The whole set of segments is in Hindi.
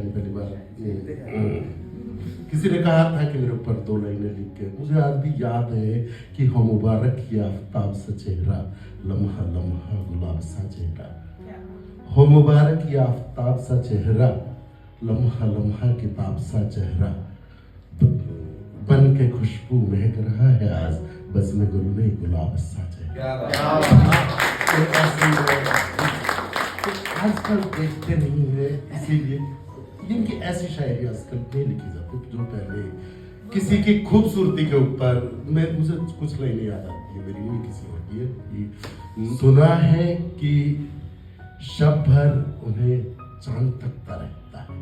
पहली बार किसी ने कहा था कि मेरे ऊपर 2 लाइनें लिख के, मुझे आज भी याद है कि हो मुबारक ये आफताब सा चेहरा, लम्हा लम्हा गुलाब सा चेहरा, हो मुबारक ये आफताब सा चेहरा, लम्हा लम्हा किताब सा चेहरा, बन के खुशबू महक रहा है आज, बस में गुल गुलाब सा चेहरा। आजकल देखते नहीं है, इसीलिए इनकी ऐसी शायरी आजकल नहीं लिखी जाती जो पहले किसी की खूबसूरती के ऊपर। मुझे कुछ लाइनें याद आती है, मेरी नहीं किसी और की है। सुना है कि शब भर उन्हें चांद तकता रहता है,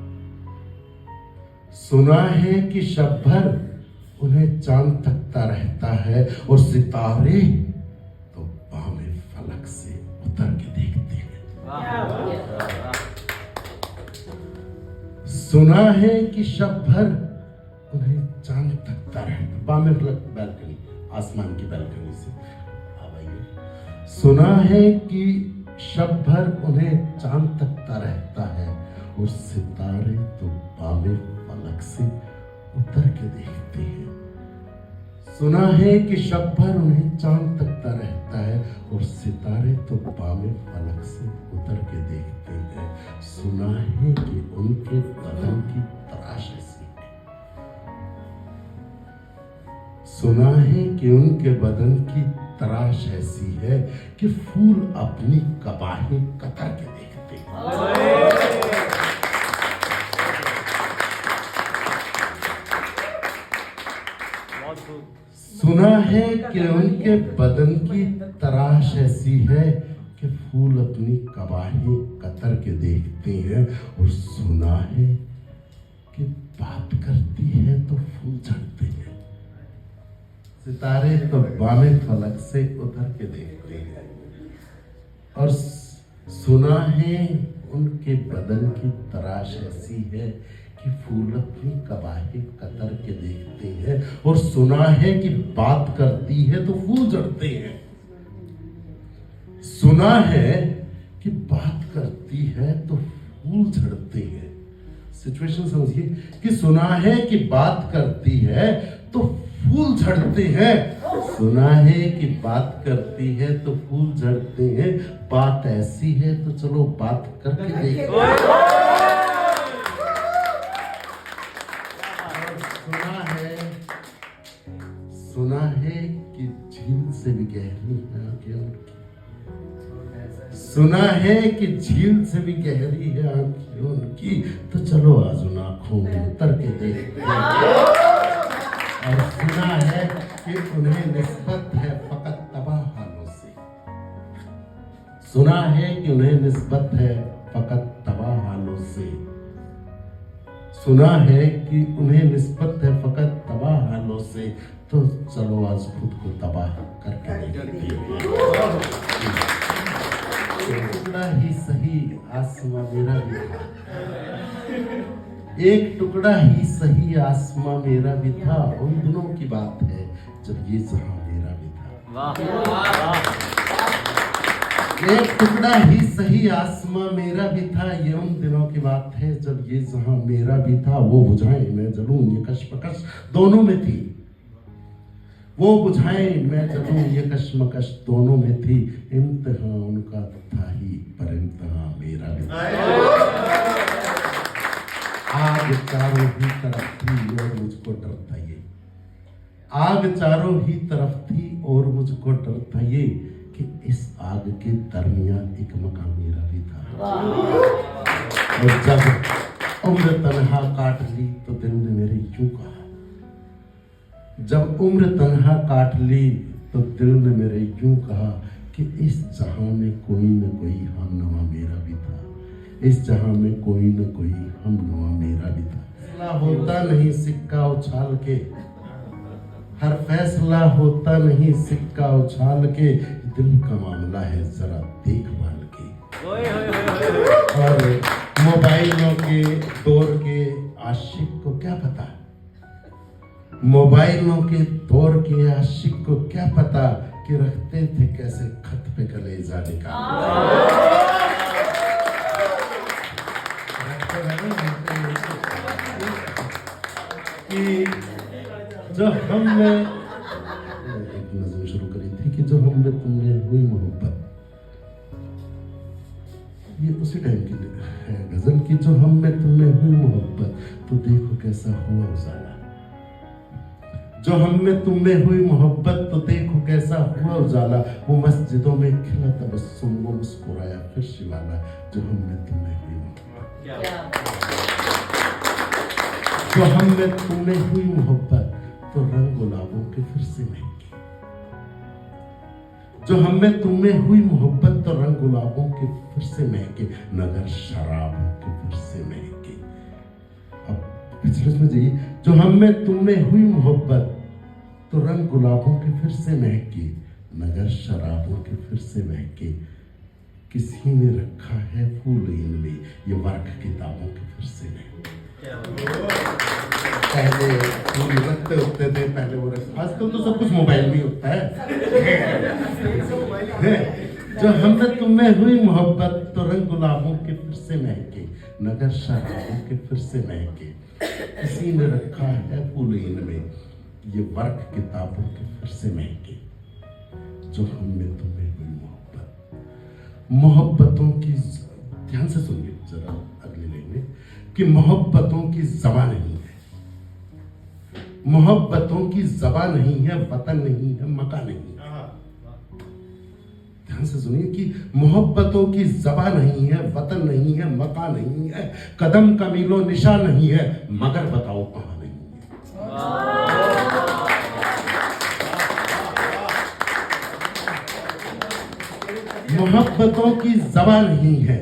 सुना है कि शब भर उन्हें चांद तकता रहता है, और सितारे तो बामे फलक से उतर के देखते हैं। सुना है कि शब भर उन्हें चांद तकता रहता, बामे फलक बैल्कनी, आसमान की बैल्कनी से अब आइए। सुना है कि शब भर उन्हें चांद तकता रहता है, और सितारे तो बामे फलक से उतर के देखते हैं। सुना है कि शब भर उन्हें चांद तकता रहता है, और सितारे तो बामे फलक से उतर के देखते हैं। सुना है कि उनके बदन की तराश ऐसी है, सुना है कि उनके बदन की तराश ऐसी है कि फूल अपनी कबाहें कतर के देखते हैं। सुना है कि उनके बदन की तराश ऐसी है कि फूल अपनी कबाहें कतर के देखते हैं, और सुना है कि बात करती है तो फूल झड़ते हैं, सितारे तो बामे फलक से उतर के देखते हैं। और सुना है उनके बदन की तराश ऐसी है कि फूल अपनी कबाहें कतर के देखते हैं, और सुना है कि बात करती है तो फूल झड़ते हैं। सुना है कि बात करती है तो फूल झड़ते हैं। सिचुएशन समझिए कि सुना है कि बात करती है तो फूल झड़ते हैं, सुना है कि बात करती है तो फूल झड़ते हैं। बात ऐसी है तो चलो बात करके देखते हैं। सुना है कि झील से भी गहरी है आंखें उनकी, सुना है कि झील से भी गहरी है आंखें उनकी, तो चलो आज उन आंखों में उतर के देखते हैं। और सुना है कि उन्हें निस्बत है फकत तबाह हालों से, सुना है कि उन्हें निस्बत है फकत तबाह हालों से, सुना है कि उन्हें निस्बत है फकत तबाह हालों से, तो चलो आज खुद को तबाह करके देखते हैं। एक टुकड़ा ही सही आसमां मेरा भी था, एक टुकड़ा ही सही आसमां मेरा भी था, उन दिनों की बात है जब ये जहां मेरा भी था। एक टुकड़ा ही सही आसमां मेरा भी था, ये उन दिनों की बात है जब ये जहां मेरा भी था। वो बुझाएं मैं जलूं ये कशमकश दोनों में थी, वो बुझाएं मैं जलूं ये कशमकश दोनों में थी। इम्तिहान उनका था ही पर इम्तिहान मेरा भी था। आग चारों ही तरफ थी और मुझको डर था ये, आग चारों ही तरफ थी और मुझको डर था ये, कि इस आग के दरमियान एक मकान मेरा भी था। और जब उम्र तन्हा काट ली तो दिल ने मेरे यूं कहा, जब उम्र तन्हा काट ली तो दिल ने मेरे यूं कहा, कि इस जहां में कोई न कोई हमनवा मेरा भी था, इस जहां में कोई न कोई हमनवा मेरा भी था। फैसला होता नहीं सिक्का उछाल के, हर फैसला होता नहीं सिक्का उछाल के, दिल का मामला है जरा देखभाल के। और मोबाइलों के दौर के आशिक को क्या पता, मोबाइलों के दौर के आशिक को क्या पता, कि रखते थे कैसे खत पे कलेजा निकाल, कि जो हम में एक नज़म शुरू करी थी कि जो हम में तुमने हुई मोहब्बत, ये उसी टाइम की है गजल की। जो हम में तुमने हुई मोहब्बत तो देखो कैसा हुआ उजाला। जो हम में तुमने हुई मोहब्बत तो देखो कैसा हुआ उजाला। वो मस्जिदों में खिला तबस्सुम, वो मुस्कुराया फिर शिवाला। जो हम में तुमने हुई मोहब्बत, जो हम में तुमने हुई मोहब्बत तो रंग गुलाबों के फिर से महके। जो हम में तुमने हुई मोहब्बत तो रंग गुलाबों के फिर से महके, नगर शराबों के फिर से महके। अब पिछले में जाइए, जो हम में तुमने हुई मोहब्बत तो रंग गुलाबों के फिर से महके, नगर शराबों के फिर से महके। किसी ने रखा है फूल इनमें, ये वर्क किताबों के फिर से महके। पहले फूल रखते होते थे, पहले वो रखते, आजकल तो सब कुछ मोबाइल में होता है। जो हम में तुमने हुई मोहब्बत तो रंग गुलाबों के फिर से महके, नगर शराबों के फिर से महके। किसी ने रखा है फूल इनमें, ये वर्क किताबों के फिर से महके। जो हम में तुम्हें हुई मोहब्बत, मोहब्बतों की, ध्यान से सुनिए जरा अगले लाइन में, कि मोहब्बतों की ज़बान नहीं है, मोहब्बतों की ज़बान नहीं है, वतन नहीं है, मकान नहीं है। ध्यान से सुनिए कि मोहब्बतों की ज़बान नहीं है, वतन नहीं है, मकान नहीं है, कदम का मीलो निशान नहीं है, मगर बताओ कहां नहीं है। मोहब्बतों की ज़बान नहीं है,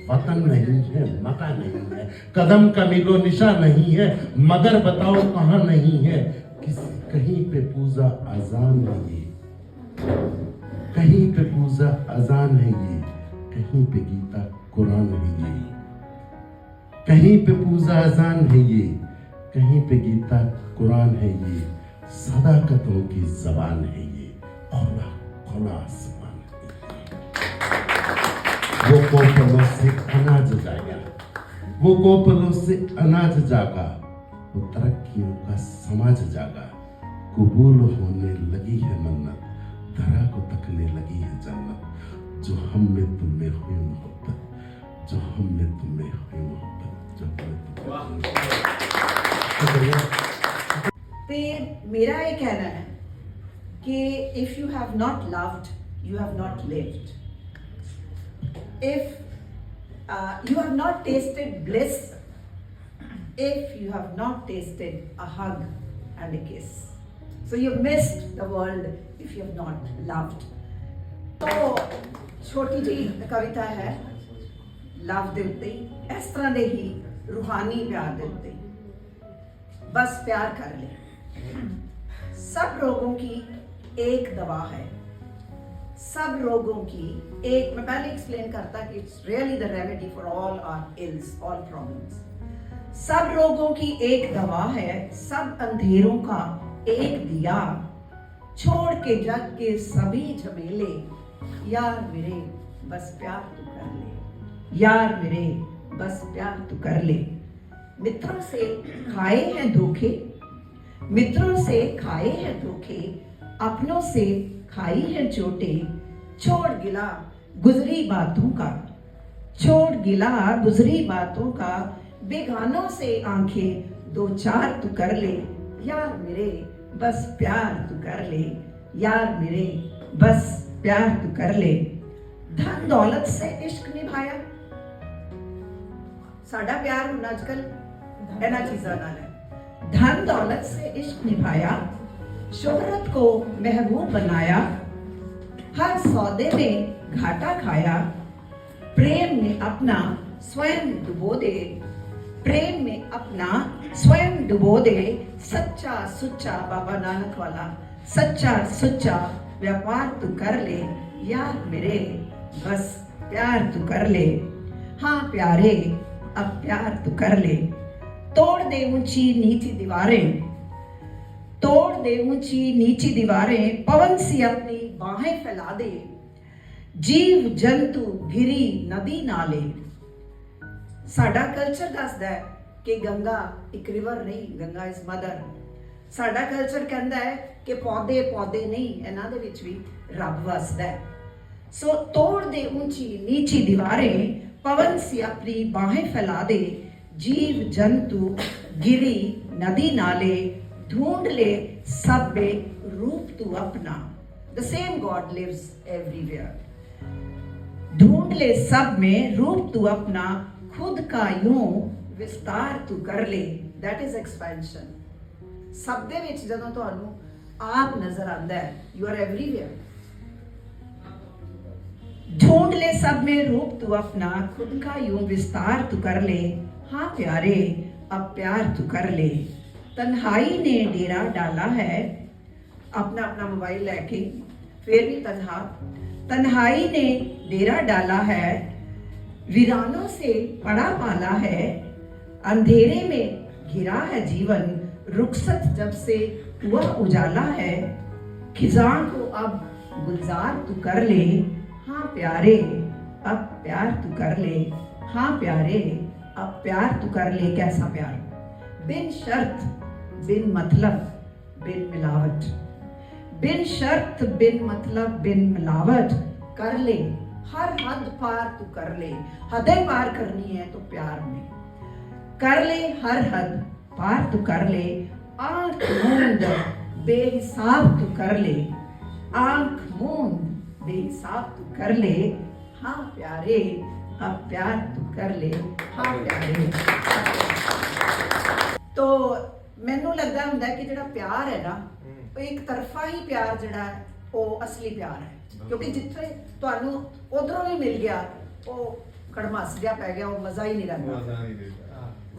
वतन नहीं है, मकान नहीं है, कदम का मीलो निशान नहीं है, मगर बताओ कहां नहीं है। कहीं पे पूजा अजान है ये, कहीं पे पूजा अजान है ये, कहीं पे गीता कुरान है ये। कहीं पे पूजा अजान है ये, कहीं पे गीता कुरान है ये। सदाकतों की ज़बान है ये, खुला खुला आसमान है। वो कोपलों से अनाज जागा, वो कोपलों से अनाज जागा, वो तरक्कियों का समाज जागा। कबूल होने लगी है मन्नत, धरा को तकने लगी है जन्नत। जो हम में तुम में हुई मोहब्बत, जो हम में तुम में हुई मोहब्बत, जो हम में तुम में। तो मेरा ये कहना है कि if you have not loved, you have not lived. If you have not tasted bliss, if you have not tasted a hug and a kiss, so you've missed the world if you have not loved. तो छोटी जी कविता है लव दे उत्ते, इस तरह दे ही रूहानी प्यार दे उत्ते। बस प्यार कर ले। सब रोगों की एक दवा है, सब रोगों की एक, मैं पहले एक्सप्लेन करता कि it's really the remedy for all our ills, all problems. सब रोगों की एक दवा है, सब अंधेरों का एक दिया, छोड़ के जग के सभी झमेले, यार मेरे बस प्यार तू कर ले, यार मेरे बस प्यार तू कर ले। मित्रों से खाए हैं धोखे, मित्रों से खाए हैं धोखे, अपनों से खाई है चोटें। छोड़ गिला गुजरी बातों का, छोड़ गिला गुजरी बातों का, बेगानों से आंखें दो चार तू कर ले, यार मेरे बस प्यार तू कर ले, यार मेरे बस प्यार तू कर ले। धन दौलत से इश्क निभाया, साडा प्यार हुण अजकल इन्हां चीज़ां नाल है। धन दौलत से इश्क निभाया, शोहरत को महबूब बनाया, हर सौदे में घाटा खाया, प्रेम में अपना स्वयं डुबो दे, प्रेम में अपना स्वयं डुबो दे। सच्चा सुच्चा बाबा नानक वाला, सच्चा सुच्चा व्यापार तू कर ले, यार मेरे बस प्यार तू कर ले। हाँ प्यारे अब प्यार तू कर ले। तोड़ दे ऊंची नीची दीवारें, तोड़ दे ऊंची नीची दीवारें, पवन सी अपनी बाहें फैला दे, जीव जंतु गिरी नदी नाले, ਸਾਡਾ ਕਲਚਰ ਦੱਸਦਾ ਹੈ ਕਿ ਗੰਗਾ ਇੱਕ ਰਿਵਰ ਨਹੀਂ, ਗੰਗਾ ਇਜ਼ ਮਦਰ। ਸਾਡਾ ਕਲਚਰ ਕਹਿੰਦਾ ਹੈ ਕਿ ਪੌਦੇ ਨਹੀਂ, ਇਹਨਾਂ ਦੇ ਵਿੱਚ ਵੀ ਰੱਬ ਵਸਦਾ ਹੈ। सो तोड़ दे ऊंची नीची दीवारें, पवन से अपनी बाहें फैला दे, जीव जंतु गिरी नदी नाले, ढूंढ ले सब में रूप तू अपना। The same God lives everywhere. ढूंढ ले सब में रूप तू अपना, खुद का यूं विस्तार तू कर ले। That is expansion. सब ਦੇ ਵਿੱਚ ਜਦੋਂ ਤੁਹਾਨੂੰ ਆਪ ਨਜ਼ਰ ਆਉਂਦਾ ਹੈ, you are everywhere. ढूंढ ले सब में रूप तू अपना, खुद का यूं विस्तार तू कर ले। हाँ प्यारे अब प्यार तू कर ले। तन्हाई ने डेरा डाला है, अपना अपना मोबाइल लेके फिर भी तन्हा। तन्हाई ने डेरा डाला है, वीरानों से पड़ा पाला है। अंधेरे में घिरा है जीवन, रुखसत जब से हुआ उजाला है। खिजां को अब गुलजार तू कर ले। हाँ प्यारे अब प्यार तू कर ले। हाँ प्यारे अब प्यार तू कर ले। कैसा प्यार? बिन शर्त बिन मतलब बिन मिलावट। बिन शर्त बिन मतलब बिन मिलावट कर ले। हर हद पार तू कर ले। हदें पार करनी है तो प्यार में कर ले। हर हद पार तू कर ले। आंख मूंद बेहिसाब तू कर ले। आंख मूंद बेहिसाब तू कर ले। हाँ प्यारे अब प्यार तू कर ले। हाँ प्यारे। तो ਮੈਨੂੰ ਲੱਗਦਾ ਹੁੰਦਾ ਕਿ ਜਿਹੜਾ ਪਿਆਰ ਹੈ ਨਾ, ਉਹ ਇੱਕ ਤਰਫਾ ਹੀ ਪਿਆਰ ਜਿਹੜਾ ਹੈ ਉਹ ਅਸਲੀ ਪਿਆਰ ਹੈ। ਕਿਉਂਕਿ ਜਿੱਥੇ ਤੁਹਾਨੂੰ ਉਧਰੋਂ ਵੀ ਮਿਲ ਗਿਆ, ਉਹ ਕੜਮਾਸ ਜਿਹਾ ਪੈ ਗਿਆ, ਉਹ ਮਜ਼ਾ ਹੀ ਨਹੀਂ ਰਹਿੰਦਾ।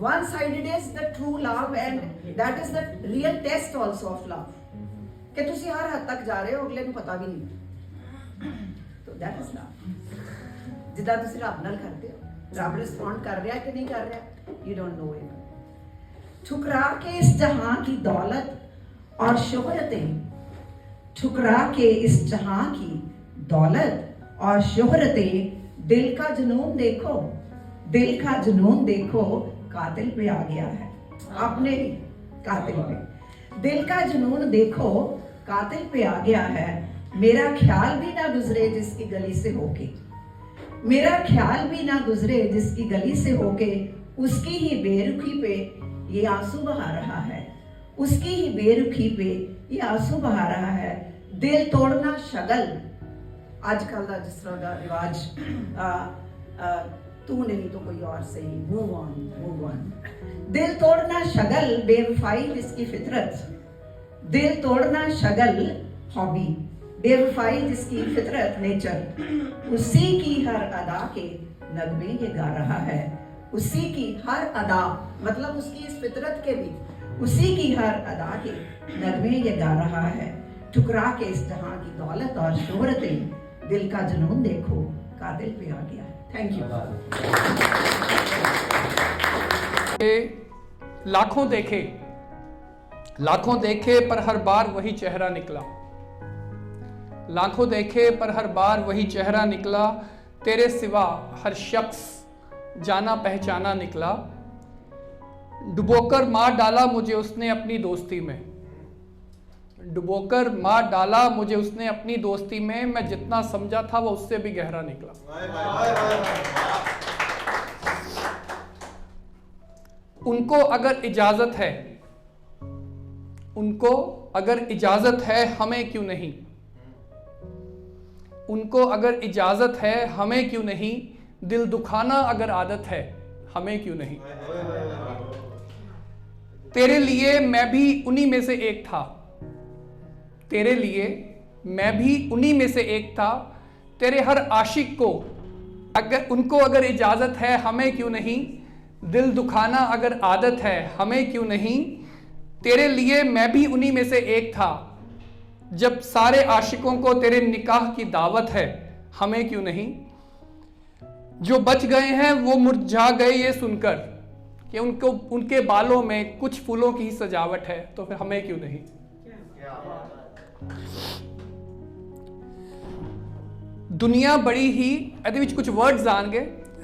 One sided is the true love and that is the real test also of love, ਕਿ ਤੁਸੀਂ ਹਰ ਹੱਦ ਤੱਕ ਜਾ ਰਹੇ ਹੋ, ਅਗਲੇ ਨੂੰ ਪਤਾ ਵੀ ਨਹੀਂ। तो that is love। ਜਿੱਦਾਂ ਤੁਸੀਂ ਰੱਬ ਨਾਲ ਕਰਦੇ ਹੋ, ਰੱਬ ਰਿਸਪੌਂਡ ਕਰ ਰਿਹਾ ਕਿ ਨਹੀਂ ਕਰ ਰਿਹਾ, you don't know it। ठुकरा के इस जहां की दौलत और शोहरतें, ठुकरा के इस जहां की दौलत और शोहरतें, दिल का जुनून देखो, दिल का जुनून देखो, कातिल पे आ गया है। आपने कातिल पे, दिल का जुनून देखो कातिल पे आ गया है। मेरा ख्याल भी ना गुजरे जिसकी गली से होके, मेरा ख्याल भी ना गुजरे जिसकी गली से होके, उसकी ही बेरुखी पे ये आंसू बहा रहा है। उसकी ही बेरुखी पे ये आंसू बहा रहा है। दिल तोड़ना शगल, आजकल का जिस तरह का रिवाज, तू नहीं तो कोई और सही, मूव ऑन मूव ऑन। दिल तोड़ना शगल बेवफाई जिसकी फितरत, दिल तोड़ना शगल हॉबी, बेवफाई जिसकी फितरत नेचर, उसी की हर अदा के नगमे ये गा रहा है। उसी की हर अदा मतलब उसकी इस फितरत के भी, उसी की हर अदा के नगमे ये गा रहा है। ठुकरा के इस जहां की दौलत और शोहरतें, दिल का जुनून देखो कातिल पे आ गया है। Thank you. लाखों देखे पर हर बार वही चेहरा निकला, लाखों देखे पर हर बार वही चेहरा निकला। तेरे सिवा हर शख्स जाना पहचाना निकला। डुबोकर मार डाला मुझे उसने अपनी दोस्ती में, डुबोकर मार डाला मुझे उसने अपनी दोस्ती में। मैं जितना समझा था वो उससे भी गहरा निकला। उनको अगर इजाजत है, उनको अगर इजाजत है हमें क्यों नहीं, उनको अगर इजाजत है हमें क्यों नहीं। दिल दुखाना अगर आदत है हमें क्यों नहीं। तेरे लिए मैं भी उन्हीं में से एक था, तेरे लिए मैं भी उन्हीं में से एक था। तेरे हर आशिक को अगर उनको अगर इजाजत है हमें क्यों नहीं। दिल दुखाना अगर आदत है हमें क्यों नहीं। तेरे लिए मैं भी उन्हीं में से एक था। जब सारे आशिकों को तेरे निकाह की दावत है हमें क्यों नहीं। जो बच गए हैं वो मुरझा गए ये सुनकर कि उनको उनके बालों में कुछ फूलों की ही सजावट है, तो फिर हमें क्यों नहीं। दुनिया बड़ी ही ਇਹਦੇ ਵਿੱਚ ਕੁਝ ਵਰਡਸ ਆਣਗੇ,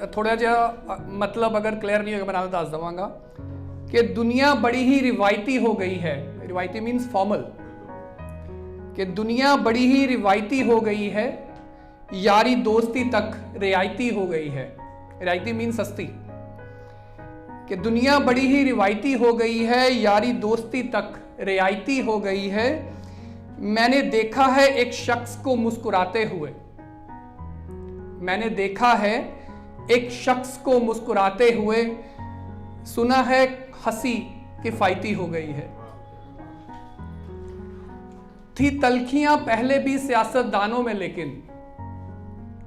थोड़ा जिहा मतलब अगर क्लियर नहीं होगा मैं नाल दस देवांगा कि दुनिया बड़ी ही रिवायती हो गई है। रिवायती मीन्स फॉर्मल, कि दुनिया बड़ी ही रिवायती हो गई है, यारी दोस्ती तक रियायती हो गई है। रियायती मीन्स सस्ती। कि दुनिया बड़ी ही रिवायती हो गई है, यारी दोस्ती तक रियायती हो गई है। मैंने देखा है एक शख्स को मुस्कुराते हुए, मैंने देखा है एक शख्स को मुस्कुराते हुए, सुना है हंसी किफायती हो गई है। थी तलखियां पहले भी सियासतदानों में, लेकिन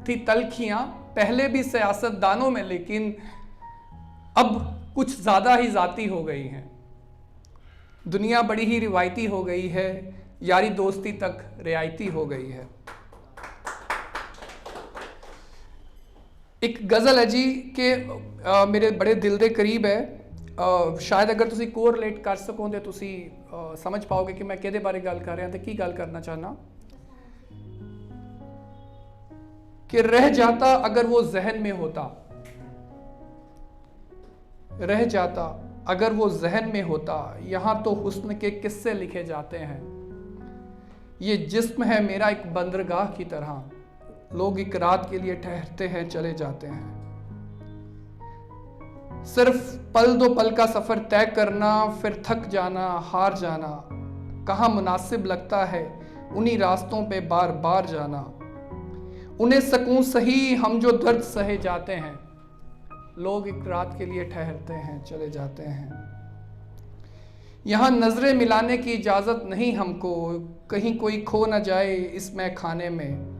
थी तलखियां पहले भी सियासतदानों में, लेकिन अब कुछ ज्यादा ही जाती हो गई हैं। दुनिया बड़ी ही रिवायती हो गई है, यारी दोस्ती तक रियायती हो गई है। एक गज़ल है जी कि मेरे बड़े दिल दे करीब है। शायद अगर तुसी कोरिलेट कर सको तो तुसी समझ पाओगे कि मैं किहदे बारे गल कर रहा ते की गल करना चाहना। कि रह जाता अगर वो जहन में होता, रह जाता अगर वो जहन में होता, यहां तो हुस्न के किस्से लिखे जाते हैं। ये जिस्म है मेरा एक बंदरगाह की तरह, लोग एक रात के लिए ठहरते हैं चले जाते हैं। सिर्फ पल दो पल का सफर तय करना, फिर थक जाना हार जाना, कहाँ मुनासिब लगता है उन्हीं रास्तों पे बार बार जाना। उन्हें सकून सही हम जो दर्द सहे जाते हैं, लोग एक रात के लिए ठहरते हैं चले जाते हैं। यहाँ नजरें मिलाने की इजाजत नहीं हमको, कहीं कोई खो न जाए इस मैखाने में।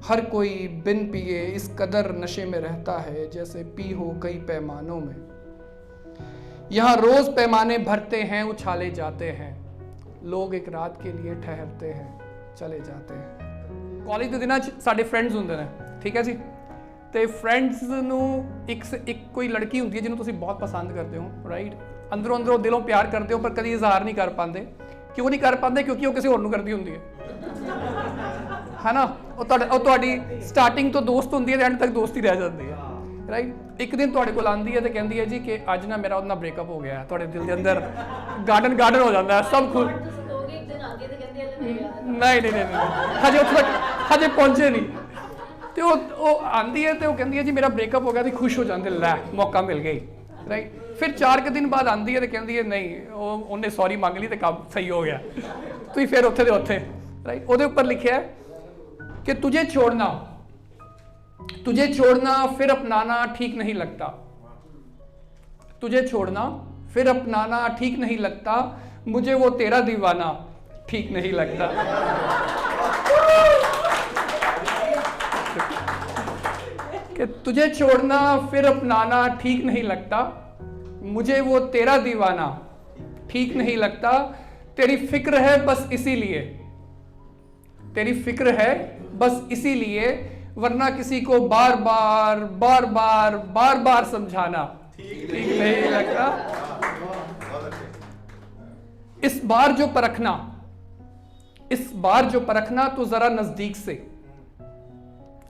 हर कोई बिन पिए इस कदर नशे में रहता है, जैसे पी हो कई पैमानों में। यहाँ रोज पैमाने भरते हैं उछाले जाते हैं, लोग एक रात के लिए ठहरते हैं चले जाते हैं। कॉलेज के दिनों साडे फ्रेंड्स होंदे ने, ठीक है जी, ते फ्रेंड्स नू एक कोई लड़की होंदी है जिन्होंने तुसीं बहुत पसंद करते हो, राइट। अंदरों अंदरों दिलों प्यार करते हो, पर कभी इजहार नहीं कर पाते। क्यों नहीं कर पाते? क्योंकि वो किसी होर नू करदी हुंदी है ना। ਉਹ स्टार्टिंग तो दोस्त होंदी है, एंड तक दोस्ती रह जाती है, राइट। एक दिन तुहाडे कोल आंदी है तो कहती है जी कि अज ना मेरा उहदे नाल ब्रेकअप हो गया है। तुहाडे दिल के अंदर गार्डन हो जाता है, सब कुछ। नहीं हजे उत्थे तक हजे पहुंचे नहीं। तो वो आंदी है तो कहती है जी मेरा ब्रेकअप हो गया, तो खुश हो जाते, लै मौका मिल गई, राइट। फिर 4 के दिन बाद आंदी है तो कहती है नहीं उन्हें सॉरी मंग ली तो काम सही हो गया। तो फिर उत्थे दे उत्थे, राइट। ਉਹਦੇ ਉੱਪਰ लिखा है कि तुझे छोड़ना फिर अपनाना ठीक नहीं लगता, तुझे छोड़ना फिर अपनाना ठीक नहीं लगता, मुझे वो तेरा दीवाना ठीक नहीं लगता। कि तुझे छोड़ना फिर अपनाना ठीक नहीं लगता, मुझे वो तेरा दीवाना ठीक नहीं लगता। तेरी फिक्र है बस इसीलिए, तेरी फिक्र है बस इसीलिए, वरना किसी को बार बार समझाना ठीक नहीं लगता। इस बार जो परखना तो जरा नजदीक से,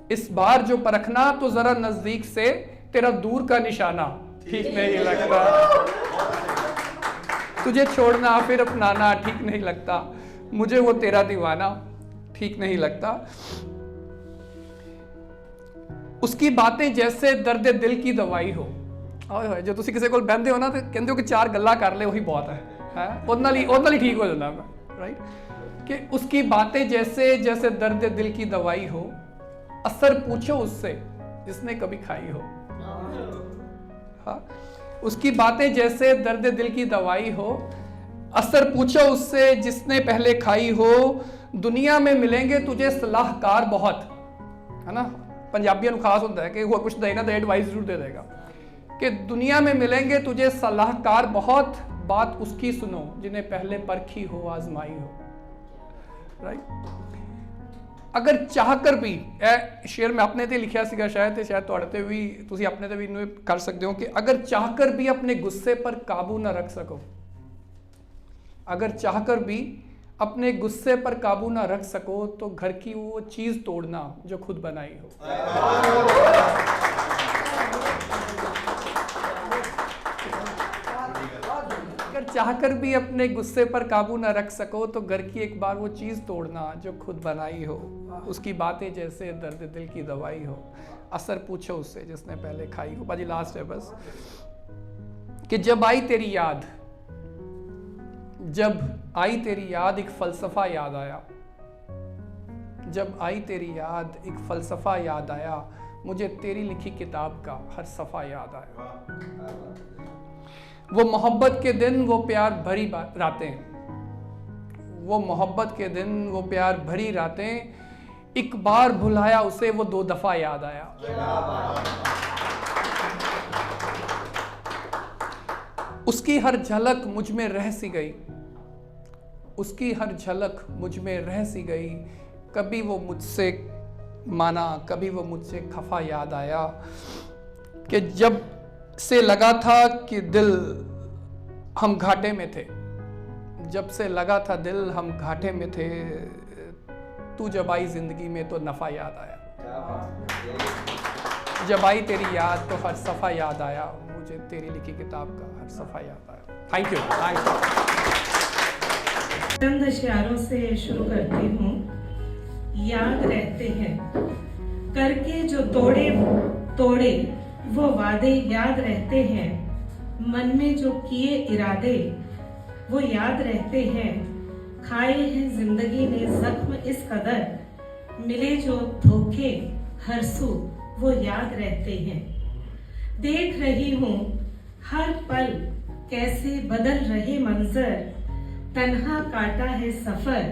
इस बार जो परखना तो जरा नजदीक से, तेरा दूर का निशाना ठीक नहीं लगता। तुझे छोड़ना फिर अपनाना ठीक नहीं लगता, मुझे वो तेरा दीवाना ठीक नहीं लगता। उसकी बातें जैसे दर्द दिल की दवाई हो। जो तुसी किसी को बहते हो ना तो कहते हो कि 4 गल्ला कर ले वही बहुत है, ਉਹਦੇ ਨਾਲ ही ठीक हो जाता है, राइट। कि उसकी बातें जैसे दर्द दिल की दवाई हो, असर पूछो उससे जिसने कभी खाई हो। हाँ, उसकी बातें जैसे दर्द दिल की दवाई हो, असर पूछो उससे जिसने पहले खाई हो। दुनिया में मिलेंगे तुझे सलाहकार बहुत, है ना। पंजाबियों को खास होता है कि वो कुछ देना तो एडवाइस जरूर दे देगा। कि दुनिया में मिलेंगे तुझे सलाहकार बहुत, बात उसकी सुनो जिन्हें पहले परखी हो आजमाई हो, राइट। अगर चाहकर भी शेर मैं अपने ते लिखा सीगा शायद तुहाडे ते भी तुसी अपने ते भी इन्हू कर सकते हो कि अगर चाहकर भी अपने गुस्से पर काबू ना रख सको, अगर चाहकर भी अपने गुस्से पर काबू ना रख सको तो घर की वो चीज तोड़ना जो खुद बनाई हो। चाहकर भी अपने गुस्से पर काबू ना रख सको तो घर की एक बार वो चीज़ तोड़ना जो खुद बनाई हो, उसकी बातें जैसे दर्द दिल की दवाई हो, असर पूछो उससे जिसने पहले खाई हो। बाजी लास्ट है बस कि जब आई तेरी याद, जब आई तेरी याद एक फलसफा याद आया, जब आई तेरी याद एक फलसफा याद आया, मुझे तेरी लिखी किताब का हर सफ़ा याद आया। वो मोहब्बत के दिन वो प्यार भरी रातें, वो मोहब्बत के दिन वो प्यार भरी रातें, एक बार भुलाया उसे वो 2 दफ़ा याद आया। उसकी हर झलक मुझ में रह सी गई, उसकी हर झलक मुझ में रह सी गई, कभी वो मुझसे माना कभी वो मुझसे खफा याद आया। कि जब से लगा था कि दिल हम घाटे में थे, जब से लगा था दिल हम घाटे में थे, तू जब आई जिंदगी में तो नफा याद आया। जब आई तेरी याद तो हर सफ़ा याद आया, मुझे तेरी लिखी किताब का हर सफ़ा याद आया। Thank you. चंद अशआरों से शुरू करती हूँ। याद रहते हैं करके जो तोड़े वो वादे याद रहते हैं, मन में जो किए इरादे वो याद रहते हैं, खाए हैं जिंदगी ने जख्म इस कदर, मिले जो धोखे हर सू वो याद रहते हैं। देख रही हूँ हर पल कैसे बदल रहे मंजर, तन्हा काटा है सफर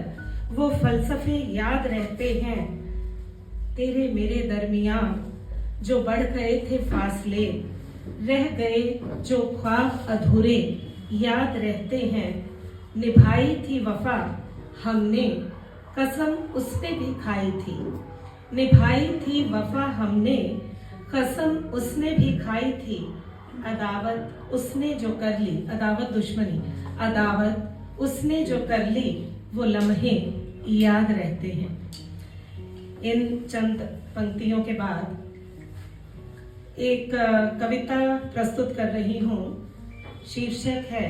वो फलसफे याद रहते हैं। तेरे मेरे दरमियान जो बढ़ गए थे फासले, रह गए जो ख्वाब अधूरे याद रहते हैं। निभाई थी वफा हमने कसम उसने भी खाई थी, निभाई थी वफा हमने कसम उसने भी खाई थी। अदावत उसने जो कर ली, अदावत दुश्मनी, अदावत उसने जो कर ली वो लम्हे याद रहते हैं। इन चंद पंक्तियों के बाद एक कविता प्रस्तुत कर रही हूँ। शीर्षक है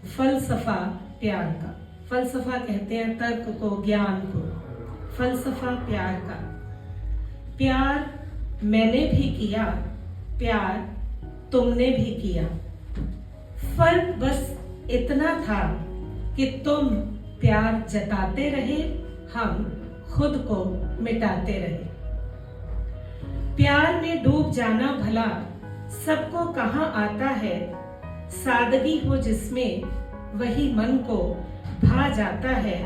फलसफा प्यार का। फलसफा कहते हैं तर्क को, ज्ञान को। फलसफा प्यार का। प्यार मैंने भी किया, प्यार तुमने भी किया, फर्क बस इतना था कि तुम प्यार जताते रहे, हम खुद को मिटाते रहे। प्यार में डूब जाना भला सबको कहाँ आता है, सादगी हो जिसमें वही मन को भा जाता है।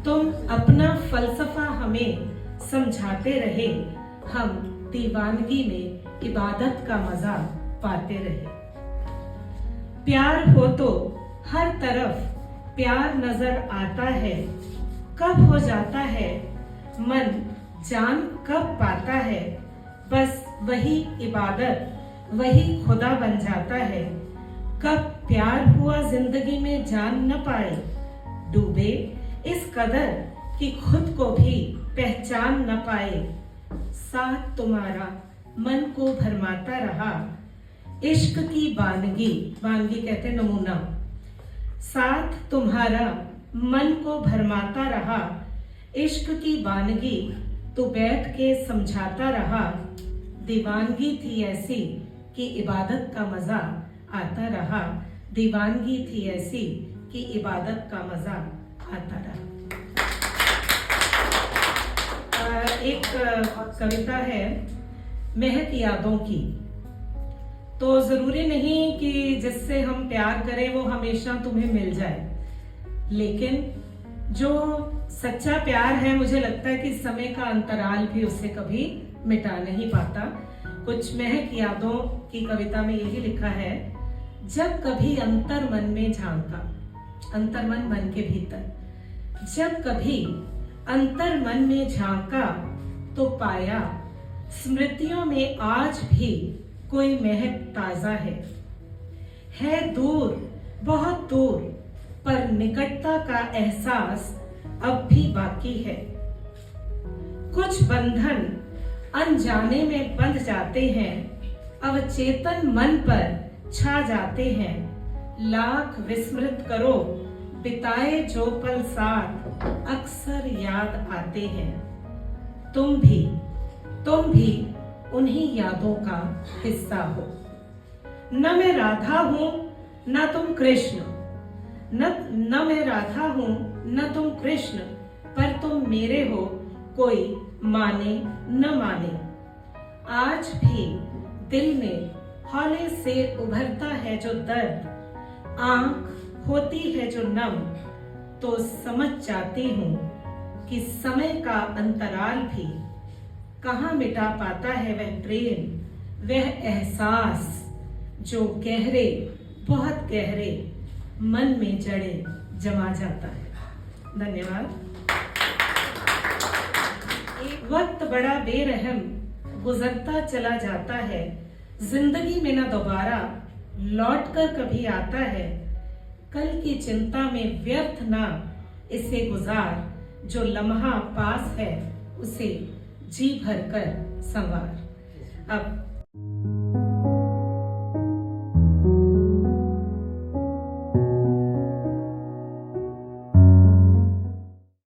तुम अपना फलसफा हमें समझाते रहे, हम दीवानगी में इबादत का मजा पाते रहे। प्यार हो तो हर तरफ प्यार नजर आता है, कब हो जाता है मन जान कब पाता है, बस वही इबादत वही खुदा बन जाता है। कब प्यार हुआ जिंदगी में जान न पाए, डूबे इस कदर कि खुद को भी पहचान न पाए। साथ तुम्हारा मन को भरमाता रहा, इश्क की वानगी, वानगी कहते नमूना। साथ तुम्हारा मन को भरमाता रहा, इश्क की वानगी तो बैठ के समझाता रहा। दीवानगी थी ऐसी कि इबादत का मजा आता रहा, दीवानगी थी ऐसी कि इबादत का मजा आता रहा। एक कविता है महक यादों की। तो जरूरी नहीं कि जिससे हम प्यार करें वो हमेशा तुम्हें मिल जाए, लेकिन जो सच्चा प्यार है मुझे लगता है कि समय का अंतराल भी उससे कभी मिटा नहीं पाता। कुछ महक यादों की कविता में यही लिखा है, जब कभी अंतर मन में झांका, अंतर्मन मन के भीतर, जब कभी अंतर मन में झांका तो पाया स्मृतियों में आज भी कोई महक ताजा है दूर बहुत दूर, पर निकटता का एहसास अब भी बाकी है। कुछ बंधन अनजाने में बंध जाते हैं, अवचेतन मन पर छा जाते हैं। लाख विस्मृत करो, बिताए जो पल साथ अक्सर याद आते हैं। तुम भी उन्हीं यादों का हिस्सा हो। न मैं राधा हूं न तुम कृष्ण, न मैं राधा हूं न तुम कृष्ण, पर तुम मेरे हो, कोई माने न माने। आज भी दिल में हौले से उभरता है जो दर्द, आंख होती है जो नम, तो समझ जाती हूँ कि समय का अंतराल भी कहाँ मिटा पाता है वह प्रेम, वह एहसास जो गहरे, बहुत गहरे मन में जड़े जमा जाता है। धन्यवाद। एक वक्त बड़ा बेरहम गुजरता चला जाता है, जिंदगी में न दोबारा लौट कर कभी आता है। कल की चिंता में व्यर्थ ना इसे गुजार, जो लम्हा पास है उसे जी भर कर संवार। अब